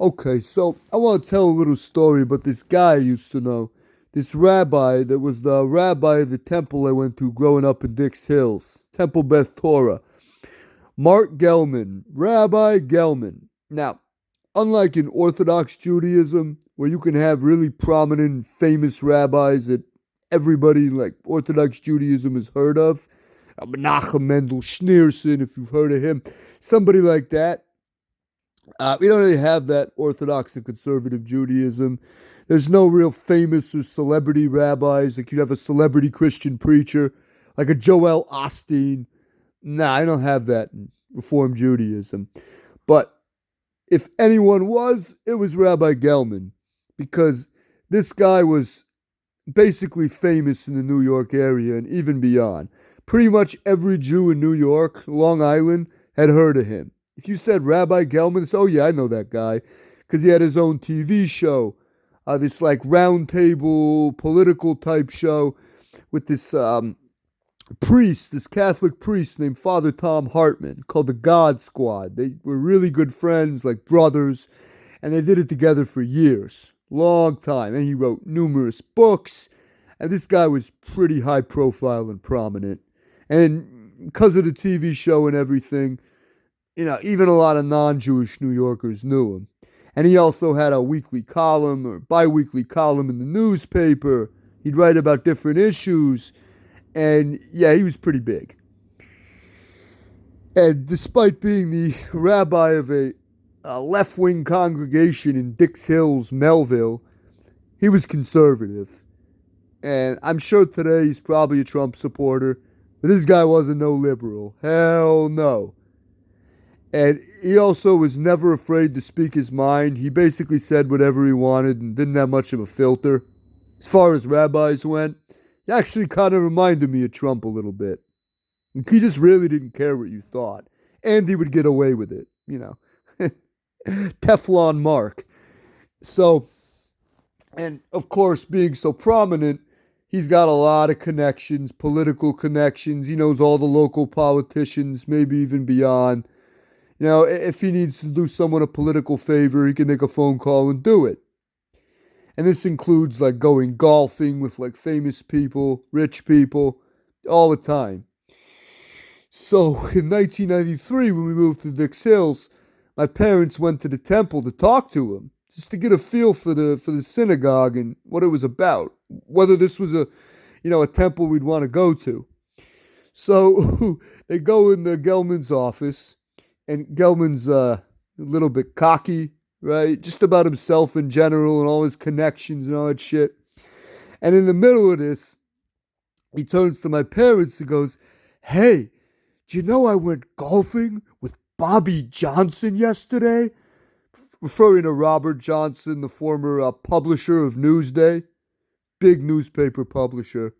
Okay, so I want to tell a little story about this guy I used to know. This rabbi that was the rabbi of the temple I went to growing up in Dix Hills, Temple Beth Torah. Mark Gelman, Rabbi Gelman. Now, unlike in Orthodox Judaism, where you can have really prominent, famous rabbis that everybody like Orthodox Judaism has heard of, Menachem Mendel Schneerson, if you've heard of him, somebody like that. We don't really have that Orthodox and conservative Judaism. There's no real famous or celebrity rabbis. Like you'd have a celebrity Christian preacher, like a Joel Osteen. Nah, I don't have that in Reform Judaism. But if anyone was, it was Rabbi Gelman, because this guy was basically famous in the New York area and even beyond. Pretty much every Jew in New York, Long Island, had heard of him. If you said Rabbi Gelman, it's, oh yeah, I know that guy, because he had his own TV show, this like round table political type show with this priest, this Catholic priest named Father Tom Hartman, called the God Squad. They were really good friends, like brothers, and they did it together for years, long time. And he wrote numerous books, and this guy was pretty high profile and prominent. And because of the TV show and everything, even a lot of non-Jewish New Yorkers knew him. And he also had a weekly column or bi-weekly column in the newspaper. He'd write about different issues. And yeah, he was pretty big. And despite being the rabbi of a left-wing congregation in Dix Hills, Melville, he was conservative. And I'm sure today he's probably a Trump supporter. But this guy wasn't no liberal. Hell no. And he also was never afraid to speak his mind. He basically said whatever he wanted and didn't have much of a filter. As far as rabbis went, he actually kind of reminded me of Trump a little bit. He just really didn't care what you thought. And he would get away with it, Teflon Mark. So, and of course, being so prominent, he's got a lot of connections, political connections. He knows all the local politicians, maybe even beyond. If he needs to do someone a political favor, he can make a phone call and do it. And this includes like going golfing with like famous people, rich people, all the time. So in 1993, when we moved to Dix Hills, my parents went to the temple to talk to him, just to get a feel for the synagogue and what it was about, whether this was a temple we'd want to go to. So they go in the Gelman's office. And Gelman's a little bit cocky, right? Just about himself in general and all his connections and all that shit. And in the middle of this, he turns to my parents and goes, "Hey, do you know I went golfing with Bobby Johnson yesterday?" Referring to Robert Johnson, the former publisher of Newsday, big newspaper publisher.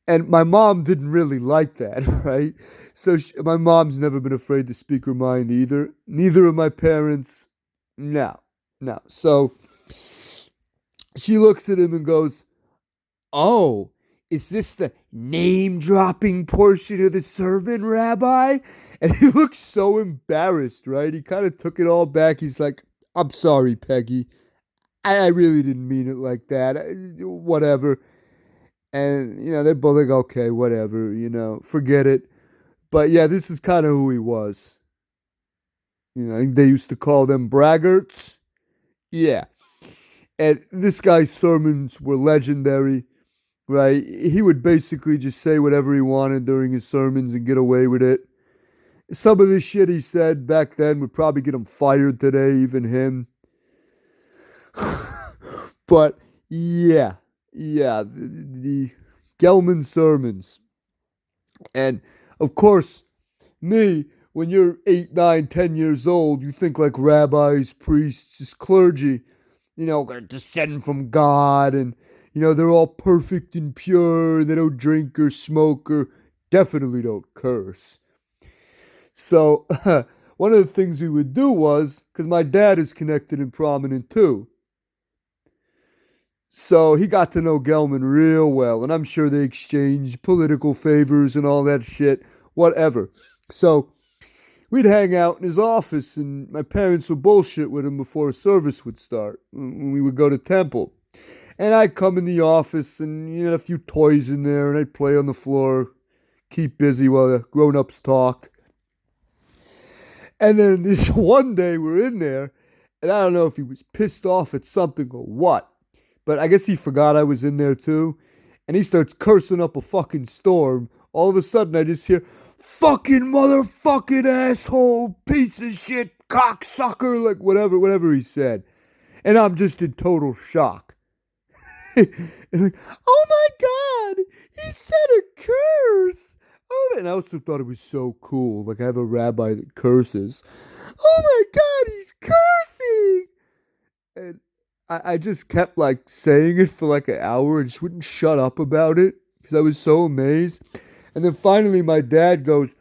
And my mom didn't really like that, right? So my mom's never been afraid to speak her mind either. Neither of my parents. No. So she looks at him and goes, "Oh, is this the name-dropping portion of the sermon, Rabbi?" And he looks so embarrassed, right? He kind of took it all back. He's like, "I'm sorry, Peggy. I really didn't mean it like that. Whatever." And, they're both like, "Okay, whatever, forget it." But yeah, this is kind of who he was. I think they used to call them braggarts. Yeah. And this guy's sermons were legendary, right? He would basically just say whatever he wanted during his sermons and get away with it. Some of the shit he said back then would probably get him fired today, even him. But yeah, the Gelman sermons. And of course, when you're 8, 9, 10 years old, you think like rabbis, priests, just clergy, descend from God, and, they're all perfect and pure, and they don't drink or smoke or definitely don't curse. So, one of the things we would do was, because my dad is connected and prominent too, so he got to know Gelman real well, and I'm sure they exchanged political favors and all that shit, whatever. So we'd hang out in his office, and my parents would bullshit with him before a service would start when we would go to temple. And I'd come in the office, and you had a few toys in there, and I'd play on the floor, keep busy while the grown-ups talked. And then this one day we're in there, and I don't know if he was pissed off at something or what, but I guess he forgot I was in there too. And he starts cursing up a fucking storm. All of a sudden I just hear, fucking motherfucking asshole, piece of shit, cocksucker, like whatever he said. And I'm just in total shock. And like, oh my God, he said a curse. Oh, and I also thought it was so cool. Like, I have a rabbi that curses. Oh my God, he's cursing. And I just kept like saying it for like an hour and just wouldn't shut up about it because I was so amazed. And then finally my dad goes,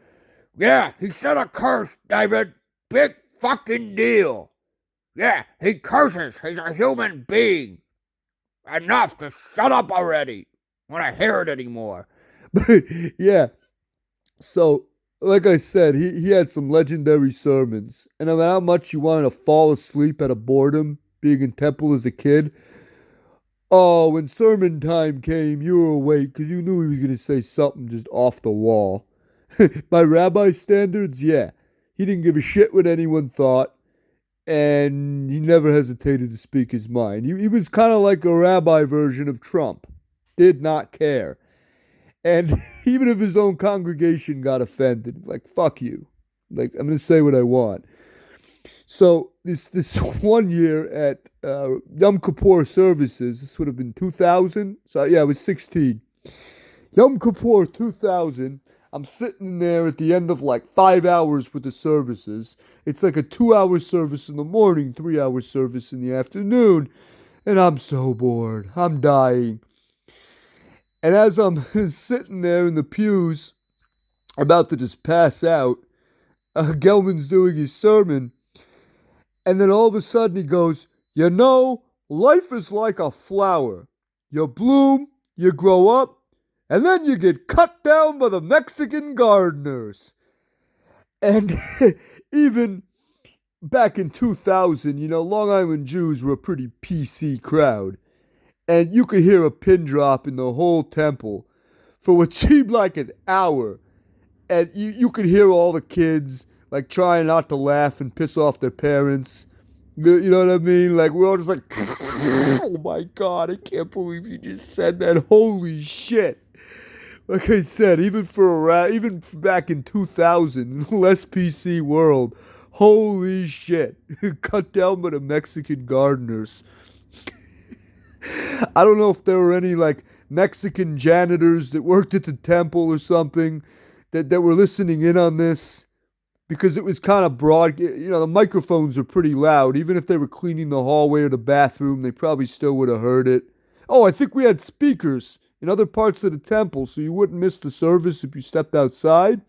yeah, he said a curse, David. Big fucking deal. Yeah, he curses. He's a human being. Enough, just shut up already. I don't want to hear it anymore. But yeah, so like I said, he had some legendary sermons. And I mean, how much you wanted to fall asleep out of boredom being in temple as a kid. Oh, when sermon time came, you were awake because you knew he was going to say something just off the wall. By rabbi standards, yeah. He didn't give a shit what anyone thought. And he never hesitated to speak his mind. He was kind of like a rabbi version of Trump. Did not care. And even if his own congregation got offended, like, fuck you. Like, I'm going to say what I want. So this one year at Yom Kippur services, this would have been 2000. So yeah, I was 16. Yom Kippur 2000. I'm sitting there at the end of like 5 hours with the services. It's like a 2-hour service in the morning, 3-hour service in the afternoon. And I'm so bored. I'm dying. And as I'm sitting there in the pews, about to just pass out, Gelman's doing his sermon. And then all of a sudden he goes, you know, life is like a flower. You bloom, you grow up, and then you get cut down by the Mexican gardeners. And even back in 2000, you know, Long Island Jews were a pretty PC crowd. And you could hear a pin drop in the whole temple for what seemed like an hour. And you could hear all the kids like trying not to laugh and piss off their parents. You know what I mean? Like, we're all just like, oh my God, I can't believe you just said that. Holy shit. Like I said, even back in 2000, less PC world, holy shit. Cut down by the Mexican gardeners. I don't know if there were any like Mexican janitors that worked at the temple or something that were listening in on this. Because it was kind of broad, you know, the microphones are pretty loud. Even if they were cleaning the hallway or the bathroom, they probably still would have heard it. Oh, I think we had speakers in other parts of the temple, so you wouldn't miss the service if you stepped outside.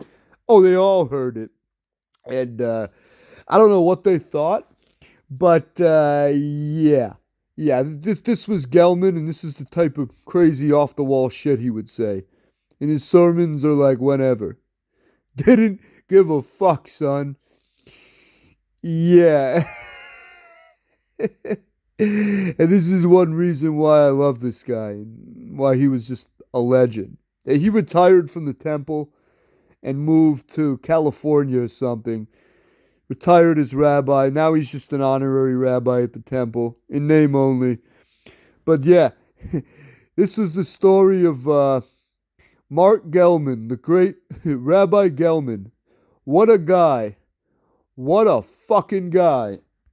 Oh, they all heard it. And I don't know what they thought, but yeah. Yeah, this was Gelman, and this is the type of crazy off-the-wall shit he would say. And his sermons are like whenever. Didn't give a fuck, son. Yeah. And this is one reason why I love this guy and why he was just a legend. He retired from the temple and moved to California or something. Retired as rabbi. Now he's just an honorary rabbi at the temple, in name only. But yeah, this is the story of Mark Gelman, the great Rabbi Gelman. What a guy. What a fucking guy.